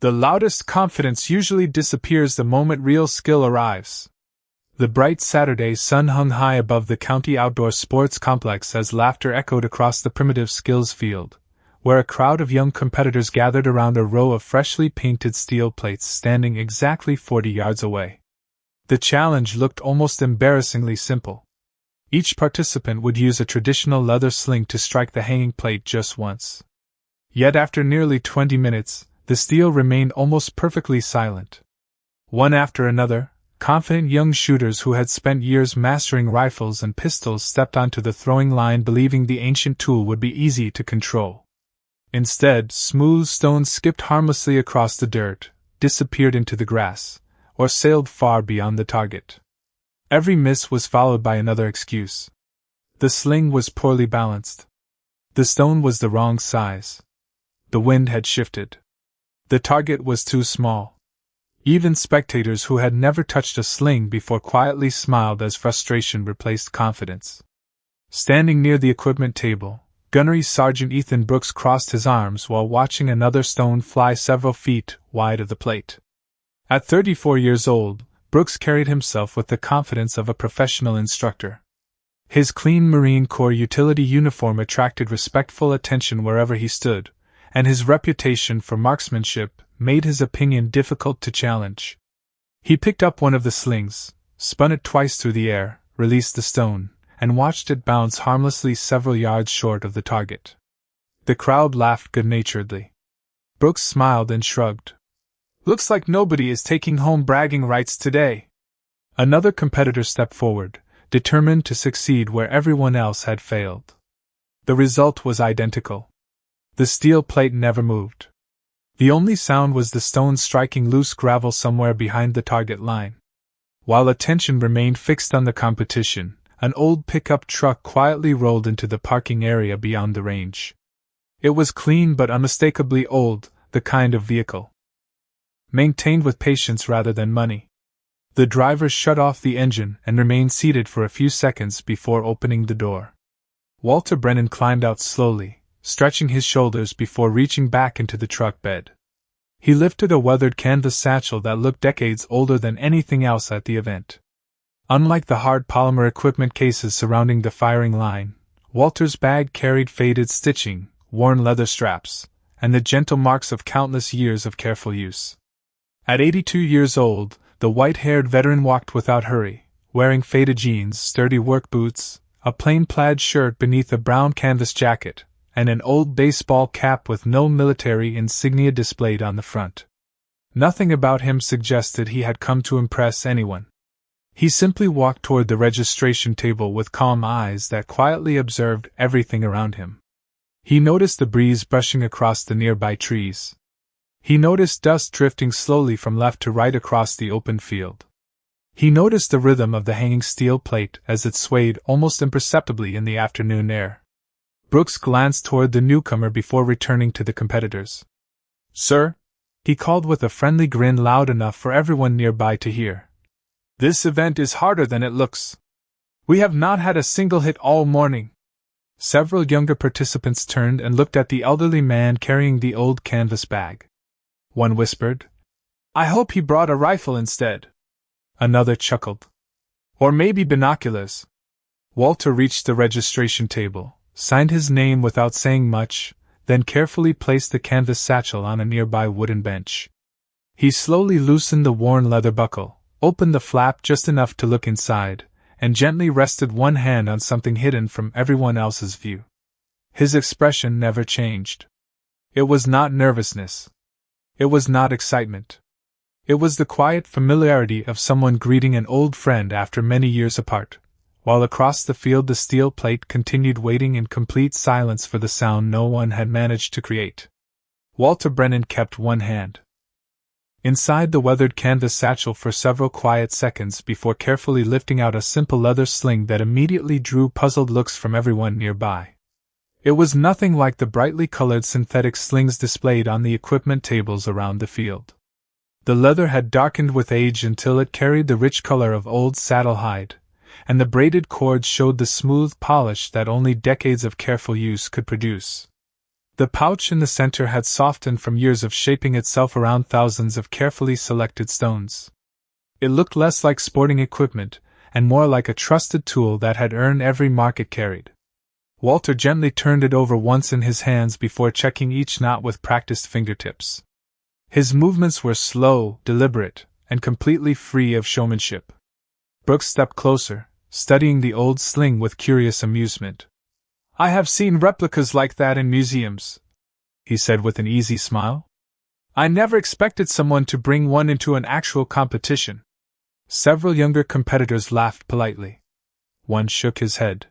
The loudest confidence usually disappears the moment real skill arrives. The bright Saturday sun hung high above the county outdoor sports complex as laughter echoed across the primitive skills field, where a crowd of young competitors gathered around a row of freshly painted steel plates standing exactly 40 yards away. The challenge looked almost embarrassingly simple. Each participant would use a traditional leather sling to strike the hanging plate just once. Yet after nearly 20 minutes, the steel remained almost perfectly silent. One after another, confident young shooters who had spent years mastering rifles and pistols stepped onto the throwing line believing the ancient tool would be easy to control. Instead, smooth stones skipped harmlessly across the dirt, disappeared into the grass, or sailed far beyond the target. Every miss was followed by another excuse. The sling was poorly balanced. The stone was the wrong size. The wind had shifted. The target was too small. Even spectators who had never touched a sling before quietly smiled as frustration replaced confidence. Standing near the equipment table, Gunnery Sergeant Ethan Brooks crossed his arms while watching another stone fly several feet wide of the plate. At 34 years old, Brooks carried himself with the confidence of a professional instructor. His clean Marine Corps utility uniform attracted respectful attention wherever he stood, and his reputation for marksmanship made his opinion difficult to challenge. He picked up one of the slings, spun it twice through the air, released the stone, and watched it bounce harmlessly several yards short of the target. The crowd laughed good-naturedly. Brooks smiled and shrugged. "Looks like nobody is taking home bragging rights today." Another competitor stepped forward, determined to succeed where everyone else had failed. The result was identical. The steel plate never moved. The only sound was the stone striking loose gravel somewhere behind the target line. While attention remained fixed on the competition, an old pickup truck quietly rolled into the parking area beyond the range. It was clean but unmistakably old, the kind of vehicle maintained with patience rather than money. The driver shut off the engine and remained seated for a few seconds before opening the door. Walter Brennan climbed out slowly, stretching his shoulders before reaching back into the truck bed. He lifted a weathered canvas satchel that looked decades older than anything else at the event. Unlike the hard polymer equipment cases surrounding the firing line, Walter's bag carried faded stitching, worn leather straps, and the gentle marks of countless years of careful use. At 82 years old, the white-haired veteran walked without hurry, wearing faded jeans, sturdy work boots, a plain plaid shirt beneath a brown canvas jacket, and an old baseball cap with no military insignia displayed on the front. Nothing about him suggested he had come to impress anyone. He simply walked toward the registration table with calm eyes that quietly observed everything around him. He noticed the breeze brushing across the nearby trees. He noticed dust drifting slowly from left to right across the open field. He noticed the rhythm of the hanging steel plate as it swayed almost imperceptibly in the afternoon air. Brooks glanced toward the newcomer before returning to the competitors. "Sir," he called with a friendly grin loud enough for everyone nearby to hear. "This event is harder than it looks. We have not had a single hit all morning." Several younger participants turned and looked at the elderly man carrying the old canvas bag. One whispered, "I hope he brought a rifle instead." Another chuckled. "Or maybe binoculars." Walter reached the registration table, signed his name without saying much, then carefully placed the canvas satchel on a nearby wooden bench. He slowly loosened the worn leather buckle, opened the flap just enough to look inside, and gently rested one hand on something hidden from everyone else's view. His expression never changed. It was not nervousness. It was not excitement. It was the quiet familiarity of someone greeting an old friend after many years apart, while across the field the steel plate continued waiting in complete silence for the sound no one had managed to create. Walter Brennan kept one hand inside the weathered canvas satchel for several quiet seconds before carefully lifting out a simple leather sling that immediately drew puzzled looks from everyone nearby. It was nothing like the brightly colored synthetic slings displayed on the equipment tables around the field. The leather had darkened with age until it carried the rich color of old saddle hide, and the braided cords showed the smooth polish that only decades of careful use could produce. The pouch in the center had softened from years of shaping itself around thousands of carefully selected stones. It looked less like sporting equipment, and more like a trusted tool that had earned every mark it carried. Walter gently turned it over once in his hands before checking each knot with practiced fingertips. His movements were slow, deliberate, and completely free of showmanship. Brooks stepped closer, studying the old sling with curious amusement. "I have seen replicas like that in museums," he said with an easy smile. "I never expected someone to bring one into an actual competition." Several younger competitors laughed politely. One shook his head.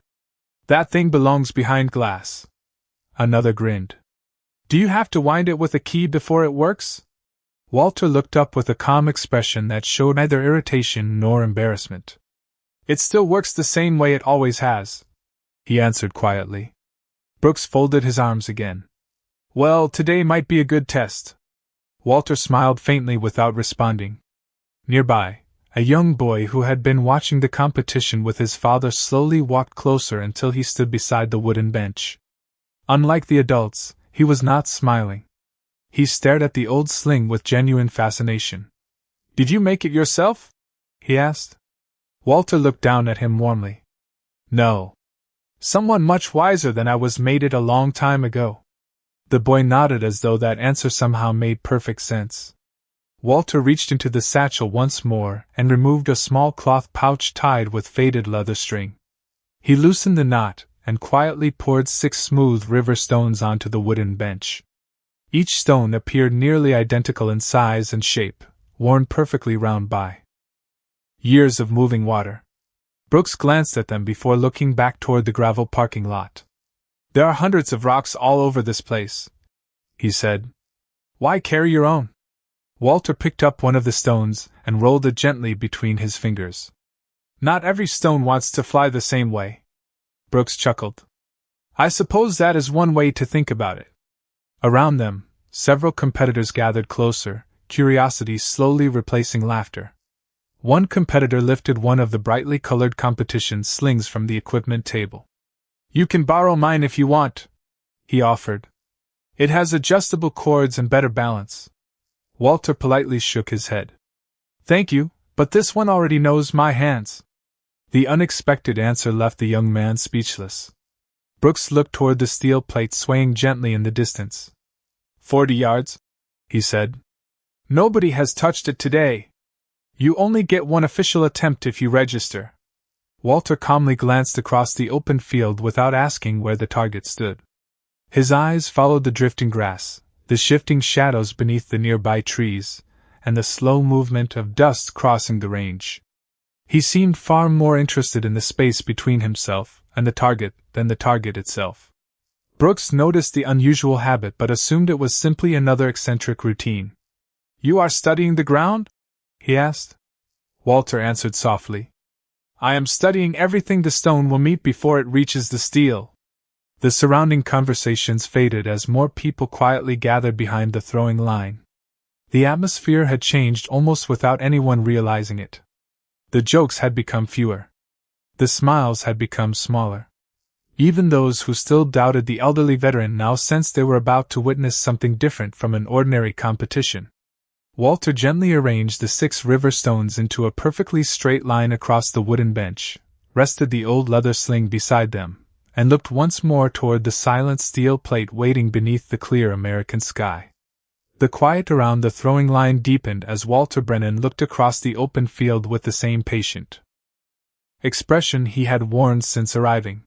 "That thing belongs behind glass." Another grinned. "Do you have to wind it with a key before it works?" Walter looked up with a calm expression that showed neither irritation nor embarrassment. "It still works the same way it always has," he answered quietly. Brooks folded his arms again. "Well, today might be a good test." Walter smiled faintly without responding. Nearby, a young boy who had been watching the competition with his father slowly walked closer until he stood beside the wooden bench. Unlike the adults, he was not smiling. He stared at the old sling with genuine fascination. "Did you make it yourself?" he asked. Walter looked down at him warmly. "No. Someone much wiser than I was made it a long time ago." The boy nodded as though that answer somehow made perfect sense. Walter reached into the satchel once more and removed a small cloth pouch tied with faded leather string. He loosened the knot and quietly poured 6 smooth river stones onto the wooden bench. Each stone appeared nearly identical in size and shape, worn perfectly round by years of moving water. Brooks glanced at them before looking back toward the gravel parking lot. "There are hundreds of rocks all over this place," he said. "Why carry your own?" Walter picked up one of the stones and rolled it gently between his fingers. "Not every stone wants to fly the same way." Brooks chuckled. "I suppose that is one way to think about it." Around them, several competitors gathered closer, curiosity slowly replacing laughter. One competitor lifted one of the brightly colored competition slings from the equipment table. "You can borrow mine if you want," he offered. "It has adjustable cords and better balance." Walter politely shook his head. "Thank you, but this one already knows my hands." The unexpected answer left the young man speechless. Brooks looked toward the steel plate swaying gently in the distance. 40 yards, he said. "Nobody has touched it today. You only get one official attempt if you register." Walter calmly glanced across the open field without asking where the target stood. His eyes followed the drifting grass, the shifting shadows beneath the nearby trees, and the slow movement of dust crossing the range. He seemed far more interested in the space between himself and the target than the target itself. Brooks noticed the unusual habit but assumed it was simply another eccentric routine. "You are studying the ground?" he asked. Walter answered softly. "I am studying everything the stone will meet before it reaches the steel." The surrounding conversations faded as more people quietly gathered behind the throwing line. The atmosphere had changed almost without anyone realizing it. The jokes had become fewer. The smiles had become smaller. Even those who still doubted the elderly veteran now sensed they were about to witness something different from an ordinary competition. Walter gently arranged the 6 river stones into a perfectly straight line across the wooden bench, rested the old leather sling beside them, and looked once more toward the silent steel plate waiting beneath the clear American sky. The quiet around the throwing line deepened as Walter Brennan looked across the open field with the same patient expression he had worn since arriving.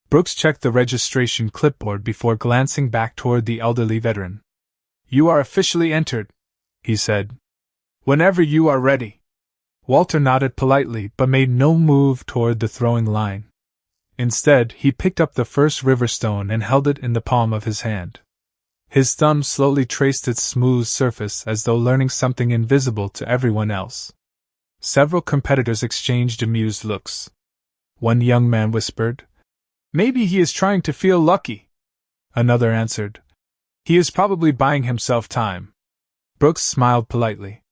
Brooks checked the registration clipboard before glancing back toward the elderly veteran. "You are officially entered," he said. "Whenever you are ready." Walter nodded politely but made no move toward the throwing line. Instead, he picked up the first river stone and held it in the palm of his hand. His thumb slowly traced its smooth surface as though learning something invisible to everyone else. Several competitors exchanged amused looks. One young man whispered, "Maybe he is trying to feel lucky." Another answered, "He is probably buying himself time." Brooks smiled politely.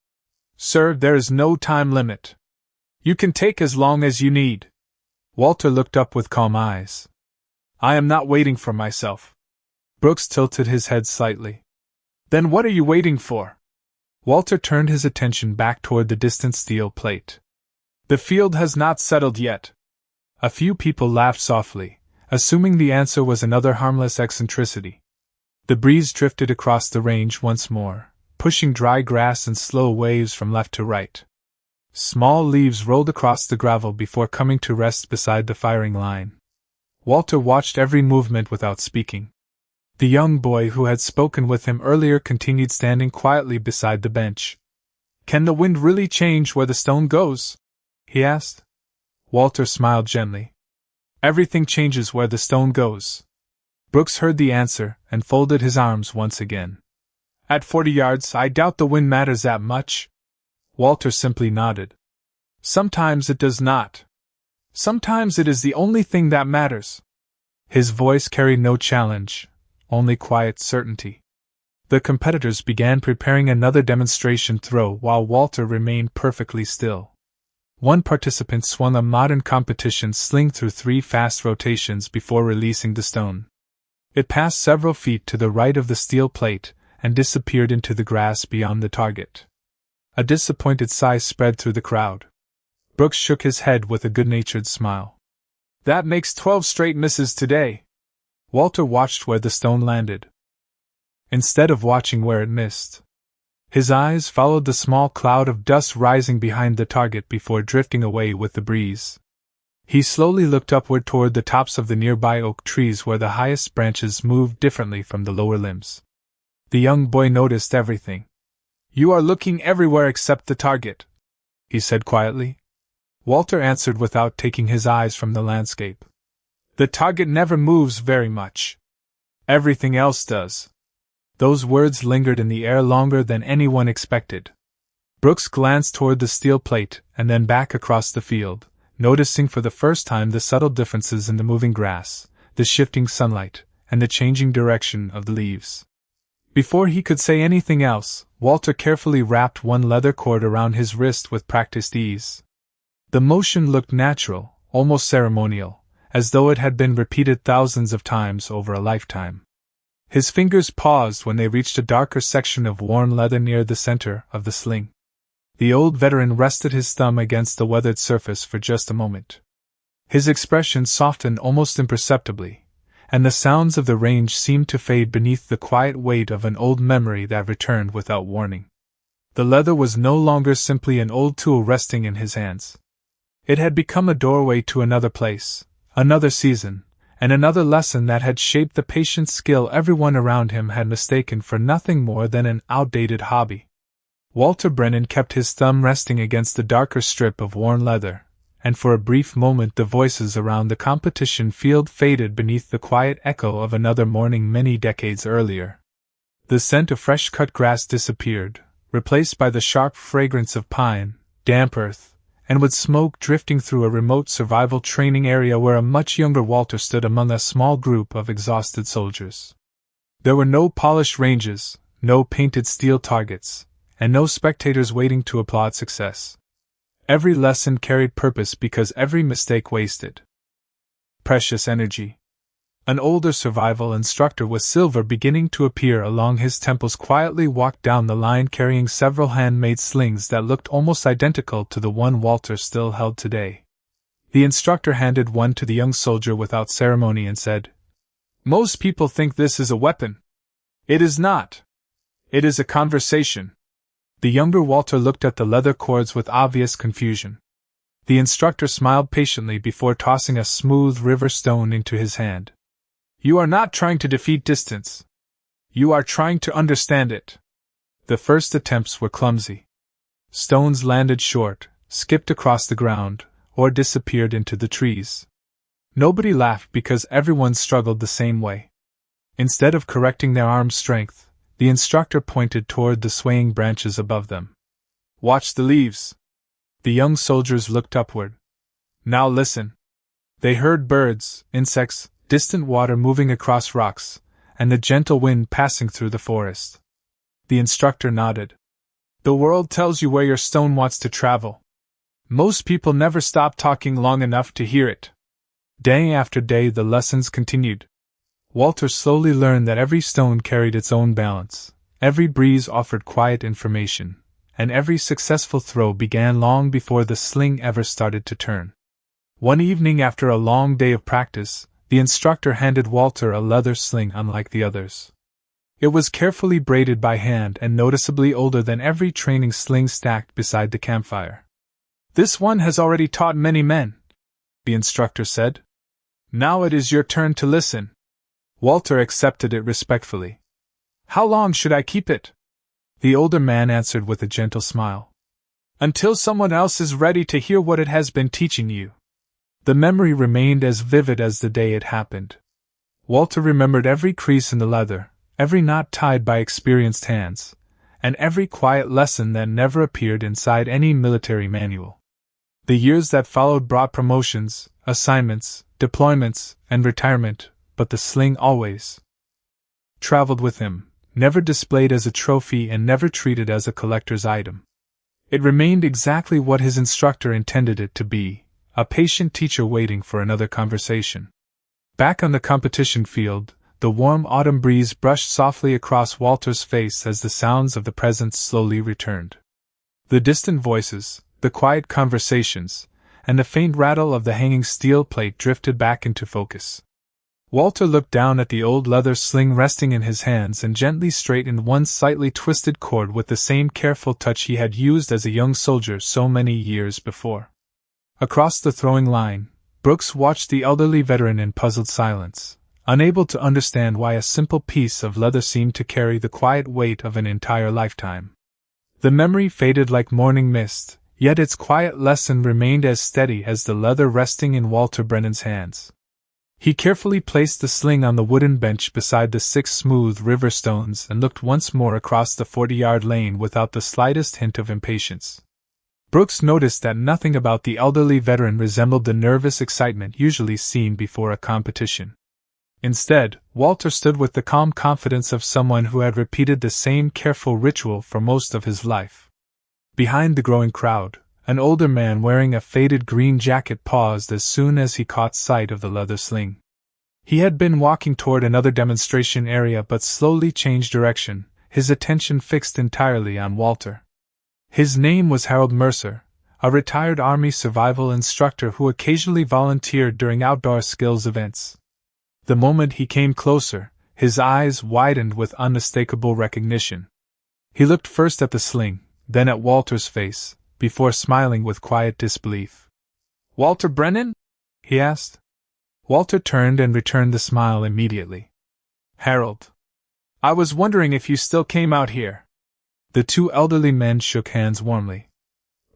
"Sir, there is no time limit. You can take as long as you need." Walter looked up with calm eyes. "I am not waiting for myself." Brooks tilted his head slightly. Then what are you waiting for? Walter turned his attention back toward the distant steel plate. The field has not settled yet. A few people laughed softly, assuming the answer was another harmless eccentricity. The breeze drifted across the range once more, pushing dry grass in slow waves from left to right. Small leaves rolled across the gravel before coming to rest beside the firing line. Walter watched every movement without speaking. The young boy who had spoken with him earlier continued standing quietly beside the bench. "Can the wind really change where the stone goes?" he asked. Walter smiled gently. "Everything changes where the stone goes." Brooks heard the answer and folded his arms once again. "At 40 yards, I doubt the wind matters that much." Walter simply nodded. "Sometimes it does not. Sometimes it is the only thing that matters." His voice carried no challenge, only quiet certainty. The competitors began preparing another demonstration throw while Walter remained perfectly still. One participant swung a modern competition sling through 3 fast rotations before releasing the stone. It passed several feet to the right of the steel plate and disappeared into the grass beyond the target. A disappointed sigh spread through the crowd. Brooks shook his head with a good-natured smile. "That makes 12 straight misses today." Walter watched where the stone landed, instead of watching where it missed. His eyes followed the small cloud of dust rising behind the target before drifting away with the breeze. He slowly looked upward toward the tops of the nearby oak trees where the highest branches moved differently from the lower limbs. The young boy noticed everything. "You are looking everywhere except the target," he said quietly. Walter answered without taking his eyes from the landscape. "The target never moves very much. Everything else does." Those words lingered in the air longer than anyone expected. Brooks glanced toward the steel plate and then back across the field, noticing for the first time the subtle differences in the moving grass, the shifting sunlight, and the changing direction of the leaves. Before he could say anything else, Walter carefully wrapped one leather cord around his wrist with practiced ease. The motion looked natural, almost ceremonial, as though it had been repeated thousands of times over a lifetime. His fingers paused when they reached a darker section of worn leather near the center of the sling. The old veteran rested his thumb against the weathered surface for just a moment. His expression softened almost imperceptibly, and the sounds of the range seemed to fade beneath the quiet weight of an old memory that returned without warning. The leather was no longer simply an old tool resting in his hands. It had become a doorway to another place, another season, and another lesson that had shaped the patient skill everyone around him had mistaken for nothing more than an outdated hobby. Walter Brennan kept his thumb resting against the darker strip of worn leather, and for a brief moment the voices around the competition field faded beneath the quiet echo of another morning many decades earlier. The scent of fresh-cut grass disappeared, replaced by the sharp fragrance of pine, damp earth, and with smoke drifting through a remote survival training area where a much younger Walter stood among a small group of exhausted soldiers. There were no polished ranges, no painted steel targets, and no spectators waiting to applaud success. Every lesson carried purpose because every mistake wasted precious energy. An older survival instructor with silver beginning to appear along his temples quietly walked down the line carrying several handmade slings that looked almost identical to the one Walter still held today. The instructor handed one to the young soldier without ceremony and said, "Most people think this is a weapon. It is not. It is a conversation." The younger Walter looked at the leather cords with obvious confusion. The instructor smiled patiently before tossing a smooth river stone into his hand. "You are not trying to defeat distance. You are trying to understand it." The first attempts were clumsy. Stones landed short, skipped across the ground, or disappeared into the trees. Nobody laughed because everyone struggled the same way. Instead of correcting their arm strength, the instructor pointed toward the swaying branches above them. "Watch the leaves." The young soldiers looked upward. "Now listen." They heard birds, insects, distant water moving across rocks, and the gentle wind passing through the forest. The instructor nodded. "The world tells you where your stone wants to travel. Most people never stop talking long enough to hear it." Day after day the lessons continued. Walter slowly learned that every stone carried its own balance, every breeze offered quiet information, and every successful throw began long before the sling ever started to turn. One evening after a long day of practice, the instructor handed Walter a leather sling unlike the others. It was carefully braided by hand and noticeably older than every training sling stacked beside the campfire. "This one has already taught many men," the instructor said. "Now it is your turn to listen." Walter accepted it respectfully. "How long should I keep it?" The older man answered with a gentle smile. "Until someone else is ready to hear what it has been teaching you." The memory remained as vivid as the day it happened. Walter remembered every crease in the leather, every knot tied by experienced hands, and every quiet lesson that never appeared inside any military manual. The years that followed brought promotions, assignments, deployments, and retirement, but the sling always traveled with him, never displayed as a trophy and never treated as a collector's item. It remained exactly what his instructor intended it to be, a patient teacher waiting for another conversation. Back on the competition field, the warm autumn breeze brushed softly across Walter's face as the sounds of the present slowly returned. The distant voices, the quiet conversations, and the faint rattle of the hanging steel plate drifted back into focus. Walter looked down at the old leather sling resting in his hands and gently straightened one slightly twisted cord with the same careful touch he had used as a young soldier so many years before. Across the throwing line, Brooks watched the elderly veteran in puzzled silence, unable to understand why a simple piece of leather seemed to carry the quiet weight of an entire lifetime. The memory faded like morning mist, yet its quiet lesson remained as steady as the leather resting in Walter Brennan's hands. He carefully placed the sling on the wooden bench beside the 6 smooth river stones and looked once more across the 40-yard lane without the slightest hint of impatience. Brooks noticed that nothing about the elderly veteran resembled the nervous excitement usually seen before a competition. Instead, Walter stood with the calm confidence of someone who had repeated the same careful ritual for most of his life. Behind the growing crowd, an older man wearing a faded green jacket paused as soon as he caught sight of the leather sling. He had been walking toward another demonstration area but slowly changed direction, his attention fixed entirely on Walter. His name was Harold Mercer, a retired Army survival instructor who occasionally volunteered during outdoor skills events. The moment he came closer, his eyes widened with unmistakable recognition. He looked first at the sling, then at Walter's face, before smiling with quiet disbelief. "Walter Brennan?" he asked. Walter turned and returned the smile immediately. "Harold. I was wondering if you still came out here." The two elderly men shook hands warmly.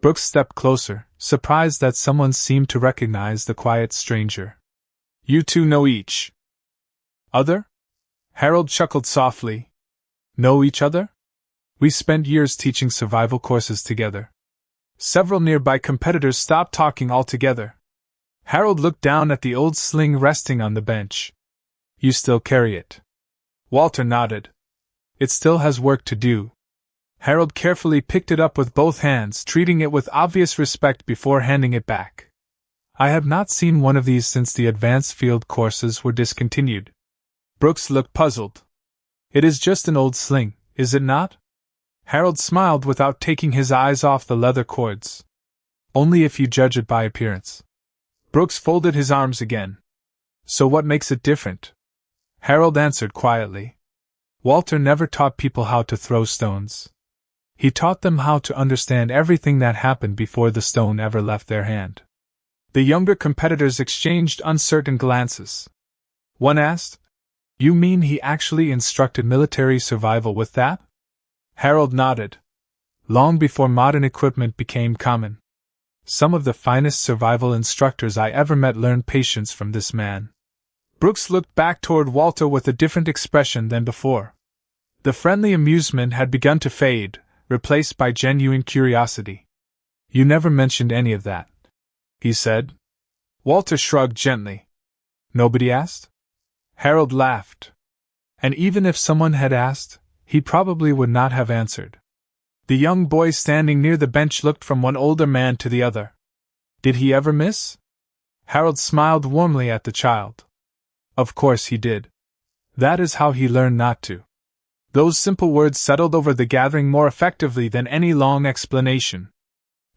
Brooks stepped closer, surprised that someone seemed to recognize the quiet stranger. "You two know each other?" Harold chuckled softly. "Know each other? We spent years teaching survival courses together. Several nearby competitors stopped talking altogether." Harold looked down at the old sling resting on the bench. "You still carry it?" Walter nodded. "It still has work to do." Harold carefully picked it up with both hands, treating it with obvious respect before handing it back. "I have not seen one of these since the advanced field courses were discontinued." Brooks looked puzzled. "It is just an old sling, is it not?" Harold smiled without taking his eyes off the leather cords. "Only if you judge it by appearance." Brooks folded his arms again. "So what makes it different?" Harold answered quietly. "Walter never taught people how to throw stones. He taught them how to understand everything that happened before the stone ever left their hand." The younger competitors exchanged uncertain glances. One asked, "You mean he actually instructed military survival with that?" Harold nodded. "Long before modern equipment became common. Some of the finest survival instructors I ever met learned patience from this man." Brooks looked back toward Walter with a different expression than before. The friendly amusement had begun to fade, replaced by genuine curiosity. "You never mentioned any of that," he said. Walter shrugged gently. "Nobody asked?" Harold laughed. "And even if someone had asked, he probably would not have answered." The young boy standing near the bench looked from one older man to the other. "Did he ever miss?" Harold smiled warmly at the child. "Of course he did. That is how he learned not to. Those simple words settled over the gathering more effectively than any long explanation.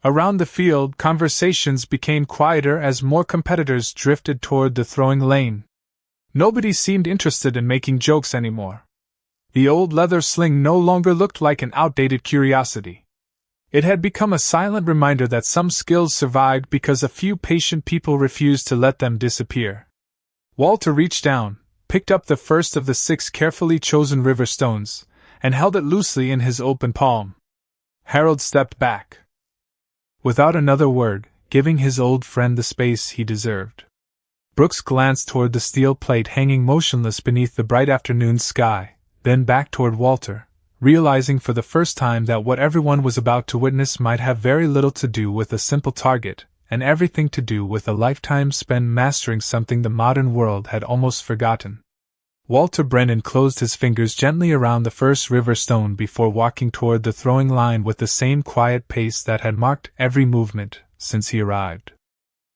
Around the field, conversations became quieter as more competitors drifted toward the throwing lane. Nobody seemed interested in making jokes anymore. The old leather sling no longer looked like an outdated curiosity. It had become a silent reminder that some skills survived because a few patient people refused to let them disappear. Walter reached down, picked up the first of the 6 carefully chosen river stones, and held it loosely in his open palm. Harold stepped back, without another word, giving his old friend the space he deserved. Brooks glanced toward the steel plate hanging motionless beneath the bright afternoon sky, then back toward Walter, realizing for the first time that what everyone was about to witness might have very little to do with a simple target, and everything to do with a lifetime spent mastering something the modern world had almost forgotten. Walter Brennan closed his fingers gently around the first river stone before walking toward the throwing line with the same quiet pace that had marked every movement since he arrived.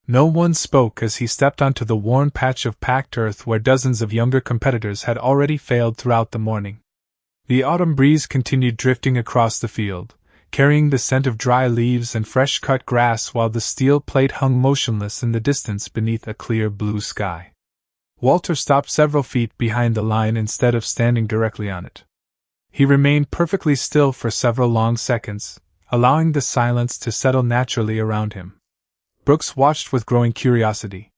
No one spoke as he stepped onto the worn patch of packed earth where dozens of younger competitors had already failed throughout the morning. The autumn breeze continued drifting across the field, carrying the scent of dry leaves and fresh-cut grass while the steel plate hung motionless in the distance beneath a clear blue sky. Walter stopped several feet behind the line instead of standing directly on it. He remained perfectly still for several long seconds, allowing the silence to settle naturally around him. Brooks watched with growing curiosity.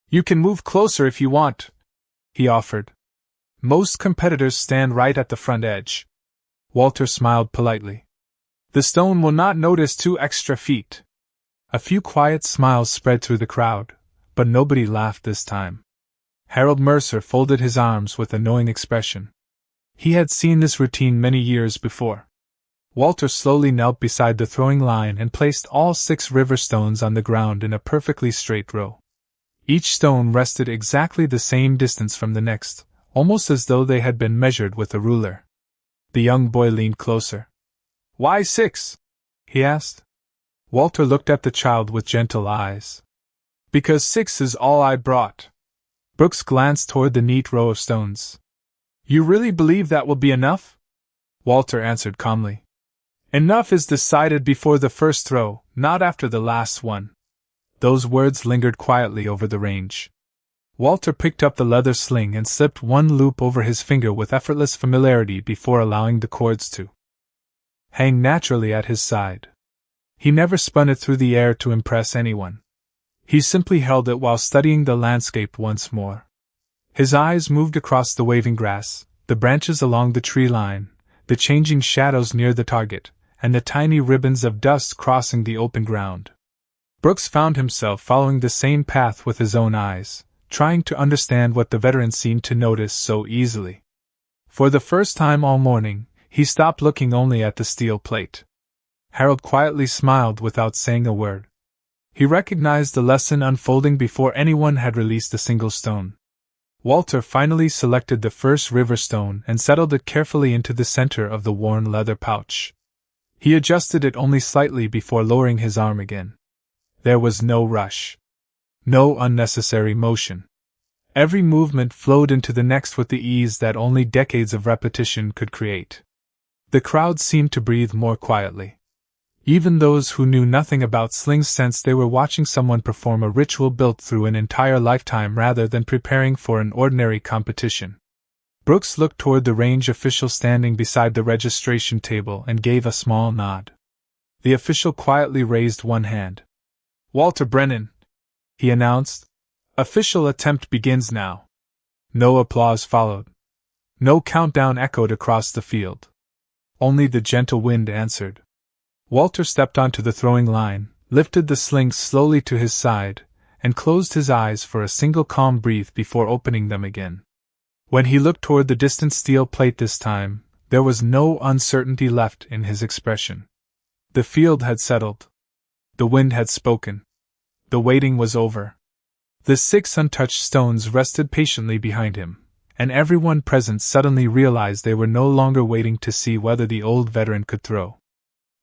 "You can move closer if you want," he offered. "Most competitors stand right at the front edge." Walter smiled politely. "The stone will not notice 2 extra feet." A few quiet smiles spread through the crowd, but nobody laughed this time. Harold Mercer folded his arms with a knowing expression. He had seen this routine many years before. Walter slowly knelt beside the throwing line and placed all 6 river stones on the ground in a perfectly straight row. Each stone rested exactly the same distance from the next, almost as though they had been measured with a ruler. The young boy leaned closer. "Why 6?" he asked. Walter looked at the child with gentle eyes. "Because 6 is all I brought." Brooks glanced toward the neat row of stones. "You really believe that will be enough?" Walter answered calmly. "Enough is decided before the first throw, not after the last one." Those words lingered quietly over the range. Walter picked up the leather sling and slipped one loop over his finger with effortless familiarity before allowing the cords to hang naturally at his side. He never spun it through the air to impress anyone. He simply held it while studying the landscape once more. His eyes moved across the waving grass, the branches along the tree line, the changing shadows near the target, and the tiny ribbons of dust crossing the open ground. Brooks found himself following the same path with his own eyes, trying to understand what the veteran seemed to notice so easily. For the first time all morning, he stopped looking only at the steel plate. Harold quietly smiled without saying a word. He recognized the lesson unfolding before anyone had released a single stone. Walter finally selected the first river stone and settled it carefully into the center of the worn leather pouch. He adjusted it only slightly before lowering his arm again. There was no rush. No unnecessary motion. Every movement flowed into the next with the ease that only decades of repetition could create. The crowd seemed to breathe more quietly. Even those who knew nothing about slings sensed they were watching someone perform a ritual built through an entire lifetime rather than preparing for an ordinary competition. Brooks looked toward the range official standing beside the registration table and gave a small nod. The official quietly raised one hand. "Walter Brennan," he announced. "Official attempt begins now." No applause followed. No countdown echoed across the field. Only the gentle wind answered. Walter stepped onto the throwing line, lifted the sling slowly to his side, and closed his eyes for a single calm breath before opening them again. When he looked toward the distant steel plate this time, there was no uncertainty left in his expression. The field had settled. The wind had spoken. The waiting was over. The 6 untouched stones rested patiently behind him, and everyone present suddenly realized they were no longer waiting to see whether the old veteran could throw.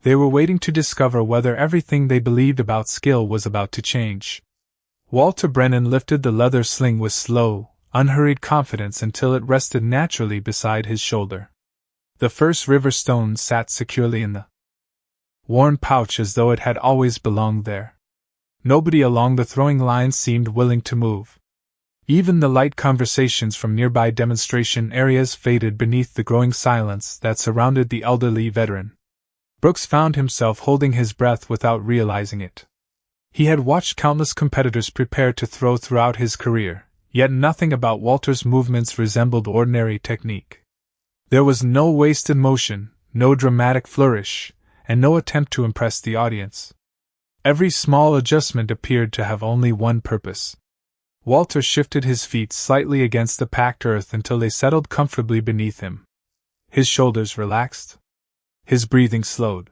They were waiting to discover whether everything they believed about skill was about to change. Walter Brennan lifted the leather sling with slow, unhurried confidence until it rested naturally beside his shoulder. The first river stone sat securely in the worn pouch as though it had always belonged there. Nobody along the throwing line seemed willing to move. Even the light conversations from nearby demonstration areas faded beneath the growing silence that surrounded the elderly veteran. Brooks found himself holding his breath without realizing it. He had watched countless competitors prepare to throw throughout his career, yet nothing about Walter's movements resembled ordinary technique. There was no wasted motion, no dramatic flourish, and no attempt to impress the audience. Every small adjustment appeared to have only one purpose. Walter shifted his feet slightly against the packed earth until they settled comfortably beneath him. His shoulders relaxed. His breathing slowed.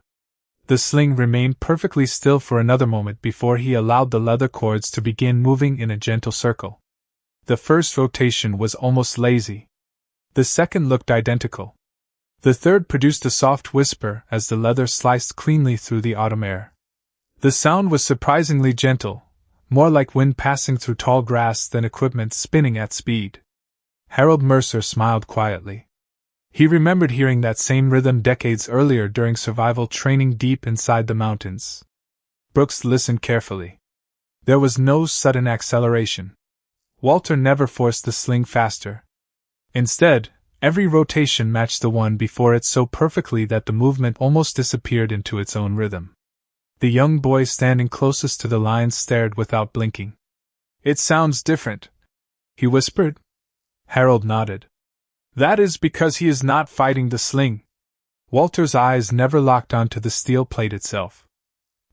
The sling remained perfectly still for another moment before he allowed the leather cords to begin moving in a gentle circle. The first rotation was almost lazy. The second looked identical. The third produced a soft whisper as the leather sliced cleanly through the autumn air. The sound was surprisingly gentle, more like wind passing through tall grass than equipment spinning at speed. Harold Mercer smiled quietly. He remembered hearing that same rhythm decades earlier during survival training deep inside the mountains. Brooks listened carefully. There was no sudden acceleration. Walter never forced the sling faster. Instead, every rotation matched the one before it so perfectly that the movement almost disappeared into its own rhythm. The young boy standing closest to the line stared without blinking. "It sounds different," he whispered. Harold nodded. "That is because he is not fighting the sling." Walter's eyes never locked onto the steel plate itself.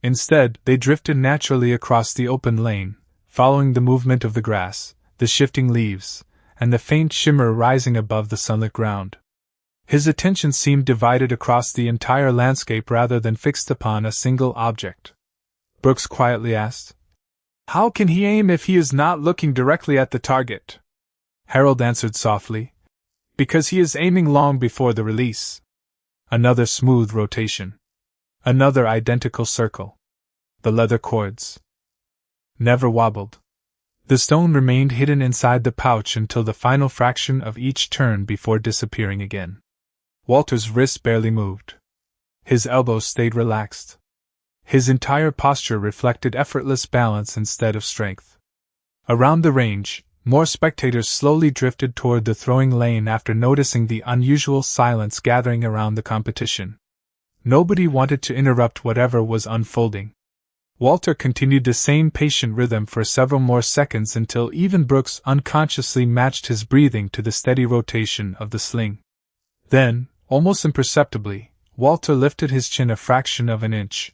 Instead, they drifted naturally across the open lane, following the movement of the grass, the shifting leaves, and the faint shimmer rising above the sunlit ground. His attention seemed divided across the entire landscape rather than fixed upon a single object. Brooks quietly asked, "How can he aim if he is not looking directly at the target?" Harold answered softly, "Because he is aiming long before the release." Another smooth rotation. Another identical circle. The leather cords never wobbled. The stone remained hidden inside the pouch until the final fraction of each turn before disappearing again. Walter's wrists barely moved. His elbows stayed relaxed. His entire posture reflected effortless balance instead of strength. Around the range, more spectators slowly drifted toward the throwing lane after noticing the unusual silence gathering around the competition. Nobody wanted to interrupt whatever was unfolding. Walter continued the same patient rhythm for several more seconds until even Brooks unconsciously matched his breathing to the steady rotation of the sling. Then, almost imperceptibly, Walter lifted his chin a fraction of an inch.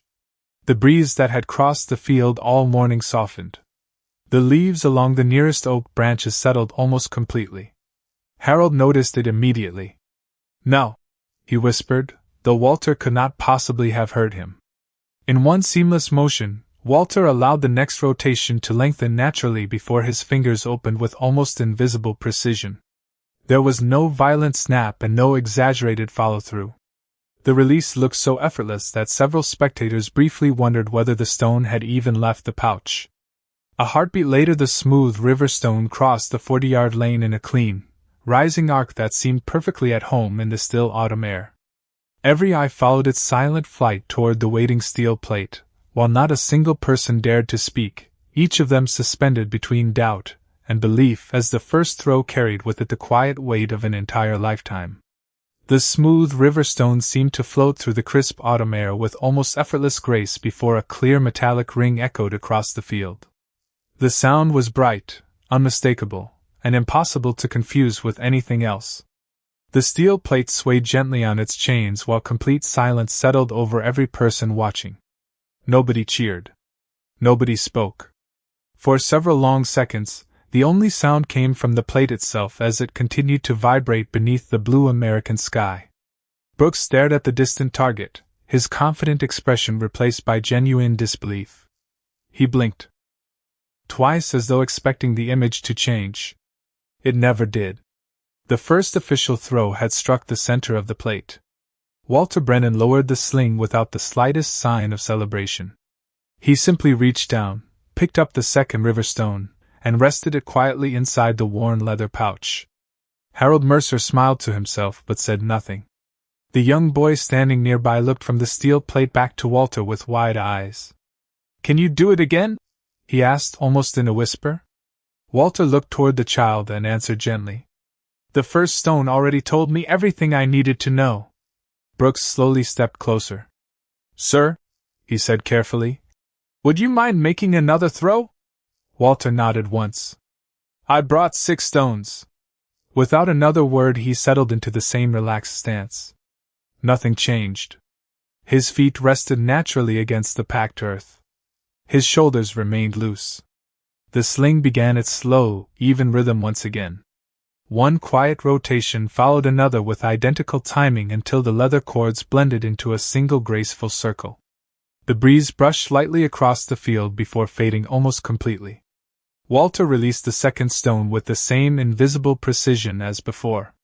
The breeze that had crossed the field all morning softened. The leaves along the nearest oak branches settled almost completely. Harold noticed it immediately. "No," he whispered, though Walter could not possibly have heard him. In one seamless motion, Walter allowed the next rotation to lengthen naturally before his fingers opened with almost invisible precision. There was no violent snap and no exaggerated follow-through. The release looked so effortless that several spectators briefly wondered whether the stone had even left the pouch. A heartbeat later, the smooth river stone crossed the 40-yard lane in a clean, rising arc that seemed perfectly at home in the still autumn air. Every eye followed its silent flight toward the waiting steel plate, while not a single person dared to speak, each of them suspended between doubt and belief as the first throw carried with it the quiet weight of an entire lifetime. The smooth river stone seemed to float through the crisp autumn air with almost effortless grace before a clear metallic ring echoed across the field. The sound was bright, unmistakable, and impossible to confuse with anything else. The steel plate swayed gently on its chains while complete silence settled over every person watching. Nobody cheered. Nobody spoke. For several long seconds, the only sound came from the plate itself as it continued to vibrate beneath the blue American sky. Brooks stared at the distant target, his confident expression replaced by genuine disbelief. He blinked twice as though expecting the image to change. It never did. The first official throw had struck the center of the plate. Walter Brennan lowered the sling without the slightest sign of celebration. He simply reached down, picked up the second river stone, and rested it quietly inside the worn leather pouch. Harold Mercer smiled to himself but said nothing. The young boy standing nearby looked from the steel plate back to Walter with wide eyes. "Can you do it again?" he asked almost in a whisper. Walter looked toward the child and answered gently. "The first stone already told me everything I needed to know." Brooks slowly stepped closer. "Sir," he said carefully, "would you mind making another throw?" Walter nodded once. "I brought 6 stones." Without another word he settled into the same relaxed stance. Nothing changed. His feet rested naturally against the packed earth. His shoulders remained loose. The sling began its slow, even rhythm once again. One quiet rotation followed another with identical timing until the leather cords blended into a single graceful circle. The breeze brushed lightly across the field before fading almost completely. Walter released the second stone with the same invisible precision as before.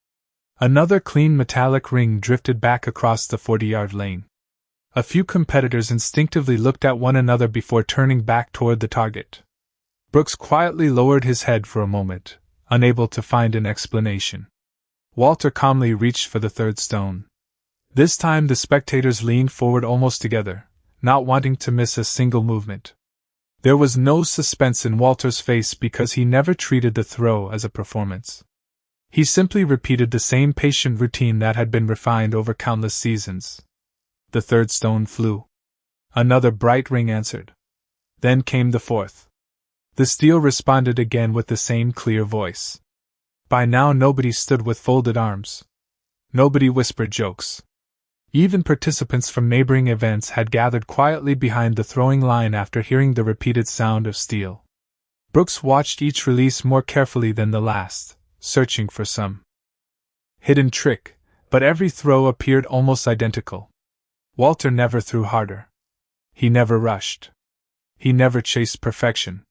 Another clean metallic ring drifted back across the 40-yard lane. A few competitors instinctively looked at one another before turning back toward the target. Brooks quietly lowered his head for a moment, unable to find an explanation. Walter calmly reached for the third stone. This time the spectators leaned forward almost together, not wanting to miss a single movement. There was no suspense in Walter's face because he never treated the throw as a performance. He simply repeated the same patient routine that had been refined over countless seasons. The third stone flew. Another bright ring answered. Then came the fourth. The steel responded again with the same clear voice. By now nobody stood with folded arms. Nobody whispered jokes. Even participants from neighboring events had gathered quietly behind the throwing line after hearing the repeated sound of steel. Brooks watched each release more carefully than the last, searching for some hidden trick, but every throw appeared almost identical. Walter never threw harder. He never rushed. He never chased perfection.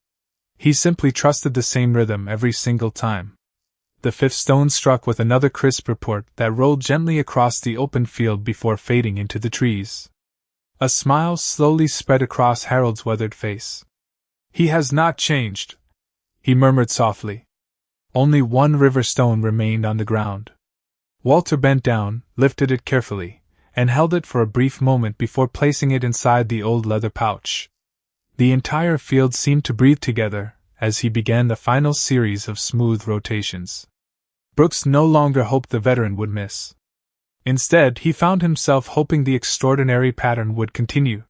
He simply trusted the same rhythm every single time. The fifth stone struck with another crisp report that rolled gently across the open field before fading into the trees. A smile slowly spread across Harold's weathered face. "He has not changed," he murmured softly. Only one river stone remained on the ground. Walter bent down, lifted it carefully, and held it for a brief moment before placing it inside the old leather pouch. The entire field seemed to breathe together as he began the final series of smooth rotations. Brooks no longer hoped the veteran would miss. Instead, he found himself hoping the extraordinary pattern would continue.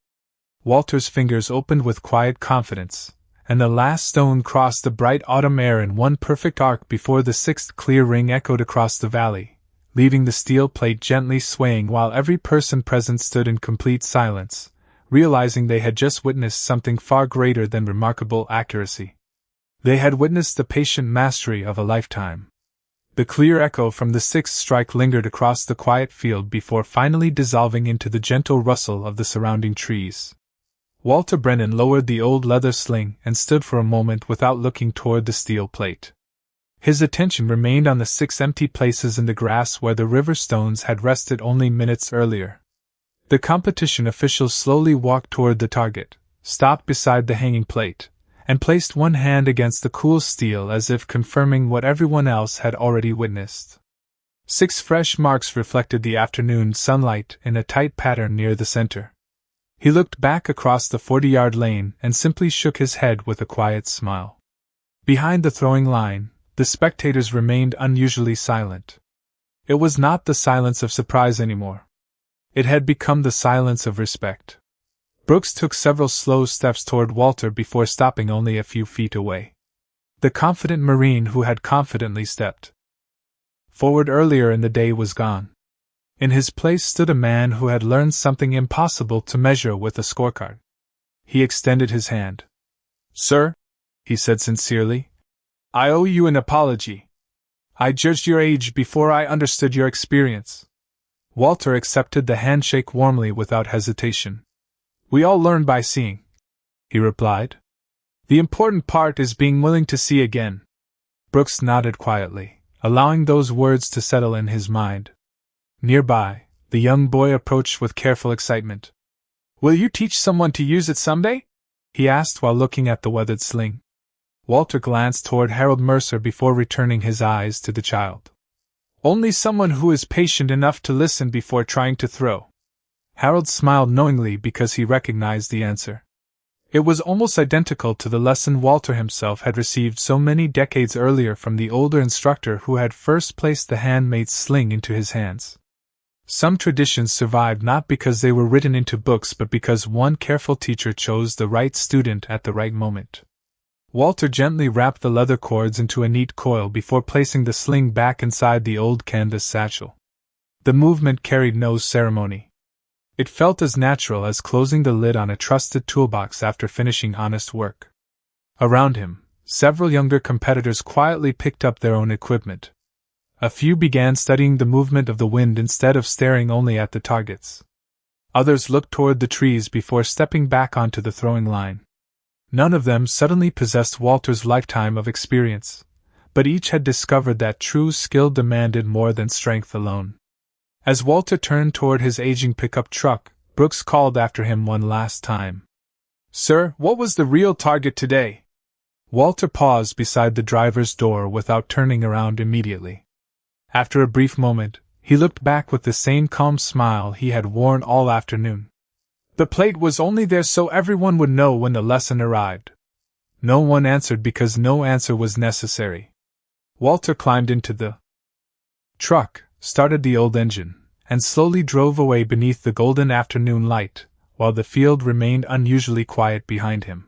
Walter's fingers opened with quiet confidence, and the last stone crossed the bright autumn air in one perfect arc before the sixth clear ring echoed across the valley, leaving the steel plate gently swaying while every person present stood in complete silence, realizing they had just witnessed something far greater than remarkable accuracy. They had witnessed the patient mastery of a lifetime. The clear echo from the sixth strike lingered across the quiet field before finally dissolving into the gentle rustle of the surrounding trees. Walter Brennan lowered the old leather sling and stood for a moment without looking toward the steel plate. His attention remained on the 6 empty places in the grass where the river stones had rested only minutes earlier. The competition officials slowly walked toward the target, stopped beside the hanging plate, and placed one hand against the cool steel as if confirming what everyone else had already witnessed. 6 fresh marks reflected the afternoon sunlight in a tight pattern near the center. He looked back across the 40-yard lane and simply shook his head with a quiet smile. Behind the throwing line, the spectators remained unusually silent. It was not the silence of surprise anymore. It had become the silence of respect. Brooks took several slow steps toward Walter before stopping only a few feet away. The confident Marine who had confidently stepped forward earlier in the day was gone. In his place stood a man who had learned something impossible to measure with a scorecard. He extended his hand. "Sir," he said sincerely, "I owe you an apology. I judged your age before I understood your experience." Walter accepted the handshake warmly without hesitation. "We all learn by seeing," he replied. "The important part is being willing to see again." Brooks nodded quietly, allowing those words to settle in his mind. Nearby, the young boy approached with careful excitement. "Will you teach someone to use it someday?" he asked while looking at the weathered sling. Walter glanced toward Harold Mercer before returning his eyes to the child. Only someone who is patient enough to listen before trying to throw. Harold smiled knowingly because he recognized the answer. It was almost identical to the lesson Walter himself had received so many decades earlier from the older instructor who had first placed the handmade sling into his hands. Some traditions survived not because they were written into books but because one careful teacher chose the right student at the right moment. Walter gently wrapped the leather cords into a neat coil before placing the sling back inside the old canvas satchel. The movement carried no ceremony. It felt as natural as closing the lid on a trusted toolbox after finishing honest work. Around him, several younger competitors quietly picked up their own equipment. A few began studying the movement of the wind instead of staring only at the targets. Others looked toward the trees before stepping back onto the throwing line. None of them suddenly possessed Walter's lifetime of experience, but each had discovered that true skill demanded more than strength alone. As Walter turned toward his aging pickup truck, Brooks called after him one last time. "Sir, what was the real target today?" Walter paused beside the driver's door without turning around immediately. After a brief moment, he looked back with the same calm smile he had worn all afternoon. "The plate was only there so everyone would know when the lesson arrived." No one answered because no answer was necessary. Walter climbed into the truck, started the old engine, and slowly drove away beneath the golden afternoon light, while the field remained unusually quiet behind him.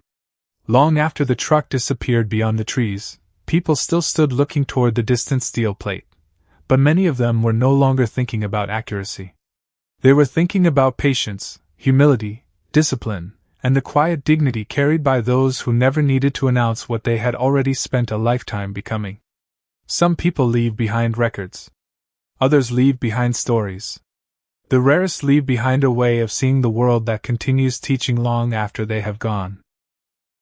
Long after the truck disappeared beyond the trees, people still stood looking toward the distant steel plate, but many of them were no longer thinking about accuracy. They were thinking about patience, humility, discipline, and the quiet dignity carried by those who never needed to announce what they had already spent a lifetime becoming. Some people leave behind records. Others leave behind stories. The rarest leave behind a way of seeing the world that continues teaching long after they have gone.